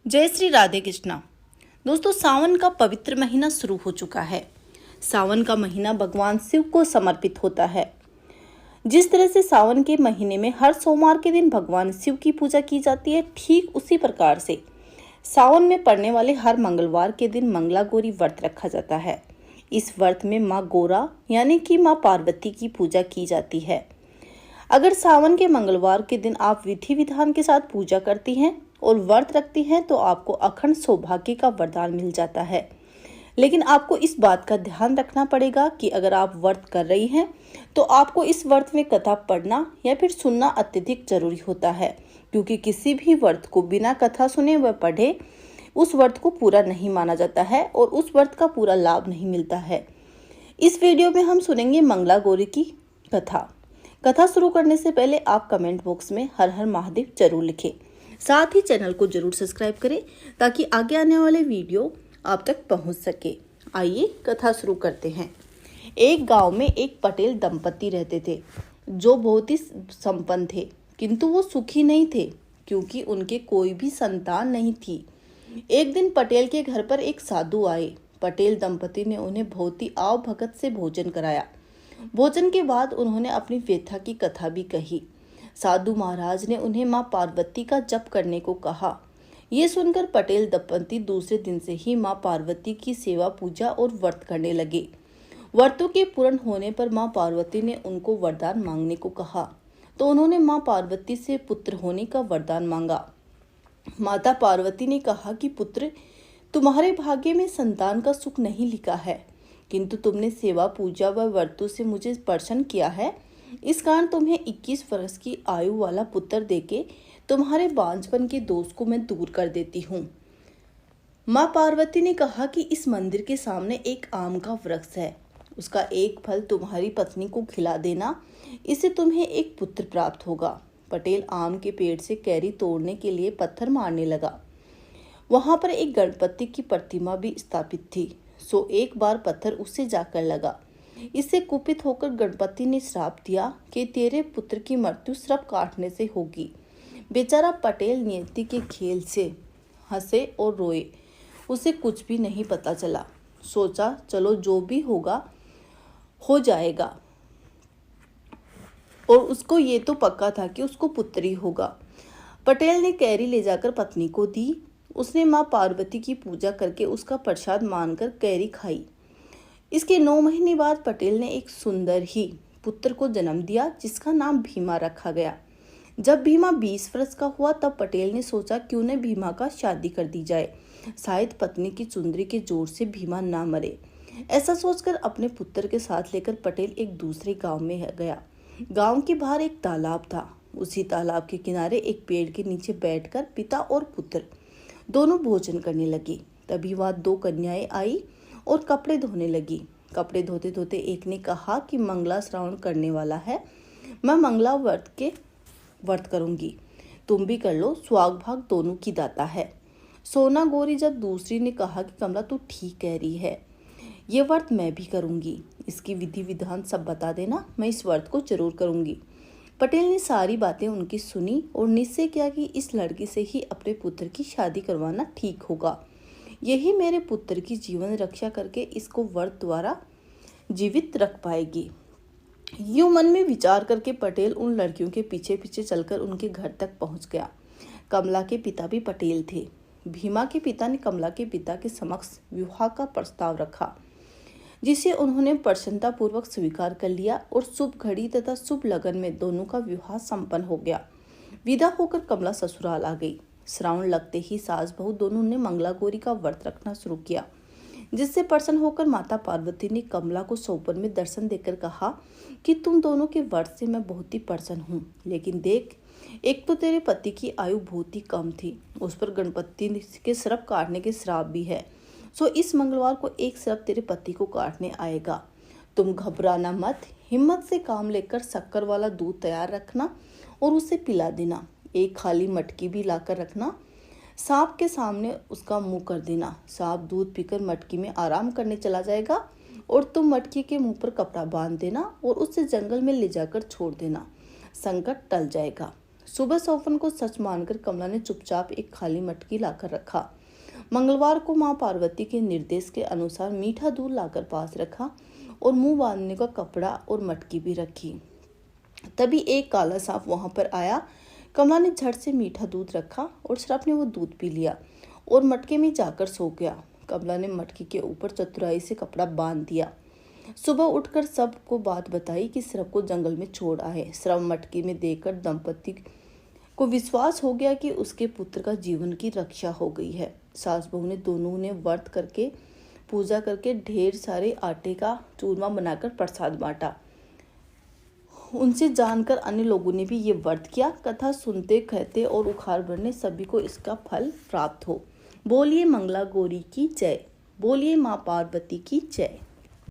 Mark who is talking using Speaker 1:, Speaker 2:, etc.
Speaker 1: जय श्री राधे कृष्णा। दोस्तों, सावन का पवित्र महीना शुरू हो चुका है। सावन का महीना भगवान शिव को समर्पित होता है। जिस तरह से सावन के महीने में हर सोमवार के दिन भगवान शिव की पूजा की जाती है, ठीक उसी प्रकार से सावन में पड़ने वाले हर मंगलवार के दिन मंगला गौरी व्रत रखा जाता है। इस व्रत में माँ गौरा यानी कि माँ पार्वती की पूजा की जाती है। अगर सावन के मंगलवार के दिन आप विधि विधान के साथ पूजा करती हैं और व्रत रखती हैं तो आपको अखंड सौभाग्य का वरदान मिल जाता है। लेकिन आपको इस बात का ध्यान रखना पड़ेगा कि अगर आप व्रत कर रही हैं तो आपको इस व्रत में कथा पढ़ना या फिर सुनना अत्यधिक जरूरी होता है, क्योंकि किसी भी व्रत को बिना कथा सुने व पढ़े उस व्रत को पूरा नहीं माना जाता है और उस व्रत का पूरा लाभ नहीं मिलता है। इस वीडियो में हम सुनेंगे मंगला गौरी की कथा शुरू करने से पहले आप कमेंट बॉक्स में हर हर महादेव जरूर लिखें। साथ ही चैनल को जरूर सब्सक्राइब करें ताकि आगे आने वाले वीडियो आप तक पहुंच सके। आइए कथा शुरू करते हैं। एक गांव में एक पटेल दंपति रहते थे जो बहुत ही संपन्न थे, किंतु वो सुखी नहीं थे क्योंकि उनके कोई भी संतान नहीं थी। एक दिन पटेल के घर पर एक साधु आए। पटेल दंपति ने उन्हें बहुत ही आव भगत से भोजन कराया। भोजन के बाद उन्होंने अपनी व्यथा की कथा भी कही। साधु महाराज ने उन्हें मां पार्वती का जप करने को कहा। ये सुनकर पटेल दंपति दूसरे दिन से ही मां पार्वती की सेवा पूजा और व्रत करने लगे। व्रतों के पूर्ण होने पर मां पार्वती ने उनको वरदान मांगने को कहा तो उन्होंने मां पार्वती से पुत्र होने का वरदान मांगा। माता पार्वती ने कहा कि पुत्र, तुम्हारे भाग्य में संतान का सुख नहीं लिखा है, किंतु तुमने सेवा पूजा व व्रतों से मुझे प्रसन्न किया है। इस कारण तुम्हें 21 वर्ष की आयु वाला पुत्र देके तुम्हारे बांझपन के दोष को मैं दूर कर देती हूँ। माँ पार्वती ने कहा कि इस मंदिर के सामने एक आम का वृक्ष है, उसका एक फल तुम्हारी पत्नी को खिला देना, इससे तुम्हें एक पुत्र प्राप्त होगा। पटेल आम के पेड़ से कैरी तोड़ने के लिए पत्थर मारने लगा। वहां पर एक गणपति की प्रतिमा भी स्थापित थी, सो एक बार पत्थर उससे जाकर लगा। इससे कुपित होकर गणपति ने श्राप दिया कि तेरे पुत्र की मृत्यु सर्प काटने से होगी। बेचारा पटेल नियति के खेल से हंसे और रोए। उसे कुछ भी नहीं पता चला। सोचा चलो जो भी होगा हो जाएगा, और उसको ये तो पक्का था कि उसको पुत्र ही होगा। पटेल ने कैरी ले जाकर पत्नी को दी। उसने माँ पार्वती की पूजा करके उसका प्रसाद मानकर कैरी खाई। इसके 9 महीने बाद पटेल ने एक सुंदर ही पुत्र को जन्म दिया जिसका नाम भीमा रखा गया। जब भीमा 20 वर्ष का हुआ तब पटेल ने सोचा क्यों न भीमा का शादी कर दी जाए, शायद पत्नी की चुंदरी के जोर से भीमा ना मरे। ऐसा सोचकर अपने पुत्र के साथ लेकर पटेल एक दूसरे गांव में गया। गांव के बाहर एक तालाब था। उसी तालाब के किनारे एक पेड़ के नीचे बैठकर पिता और पुत्र दोनों भोजन करने लगे। तभी वहां 2 कन्याएं आई और कपड़े धोने लगी। कपड़े धोते धोते एक ने कहा कि मंगला श्रावण करने वाला है, मैं मंगला व्रत करूंगी, तुम भी कर लो, स्वाग भाग दोनों की दाता है। सोना गौरी जब दूसरी ने कहा कि कमला तू ठीक कह रही है, ये व्रत मैं भी करूंगी, इसकी विधि विधान सब बता देना, मैं इस व्रत को जरूर करूंगी। पटेल ने सारी बातें उनकी सुनी और निश्चय किया कि इस लड़की से ही अपने पुत्र की शादी करवाना ठीक होगा। यही मेरे पुत्र की जीवन रक्षा करके इसको व्रत द्वारा जीवित रख पाएगी। यूं मन में विचार करके पटेल उन लड़कियों के पीछे पीछे चलकर उनके घर तक पहुंच गया। कमला के पिता भी पटेल थे। भीमा के पिता ने कमला के पिता के समक्ष विवाह का प्रस्ताव रखा, जिसे उन्होंने प्रसन्नता पूर्वक स्वीकार कर लिया और शुभ घड़ी तथा शुभ लगन में दोनों का विवाह संपन्न हो गया। विदा होकर कमला ससुराल आ गई। श्रावण लगते ही सास बहू दोनों ने मंगला गौरी का व्रत रखना शुरू किया, जिससे प्रसन्न होकर माता पार्वती ने कमला को स्वप्न में दर्शन देकर कहा कि तुम दोनों के व्रत से मैं बहुत ही प्रसन्न हूँ, लेकिन देख, एक तो तेरे पति की आयु बहुत ही कम थी, उस पर गणपति के सर्प काटने के श्राप भी है, सो इस मंगलवार को एक सर्प तेरे पति को काटने आएगा। तुम घबराना मत, हिम्मत से काम लेकर शक्कर वाला दूध तैयार रखना और उसे पिला देना। एक खाली मटकी भी लाकर रखना, सांप के सामने उसका मुंह कर देना। सांप दूध पीकर मटकी में आराम करने चला जाएगा और तुम मटकी के मुंह पर कपड़ा बांध देना और उसे जंगल में ले जाकर छोड़ देना। संकट टल जाएगा। सुबह सौवन को सच मानकर कमला ने चुपचाप एक खाली मटकी लाकर रखा। मंगलवार को मां पार्वती के निर्देश के अनुसार मीठा दूध लाकर पास रखा और मुंह बांधने का कपड़ा और मटकी भी रखी। तभी एक काला सांप वहां पर आया। कमला ने झट से मीठा दूध रखा और सर्प ने वो दूध पी लिया और मटके में जाकर सो गया। कमला ने मटकी के ऊपर चतुराई से कपड़ा बांध दिया। सुबह उठकर सबको बात बताई कि सर्प को जंगल में छोड़ आए। सर्प मटकी में देखकर दंपति को विश्वास हो गया कि उसके पुत्र का जीवन की रक्षा हो गई है। सास बहू ने दोनों ने व्रत करके पूजा करके ढेर सारे आटे का चूरमा बनाकर प्रसाद बांटा। उनसे जानकर अन्य लोगों ने भी ये व्रत किया। कथा सुनते कहते और उखाड़ भरने सभी को इसका फल प्राप्त हो। बोलिए मंगला गौरी की जय। बोलिए माँ पार्वती की जय।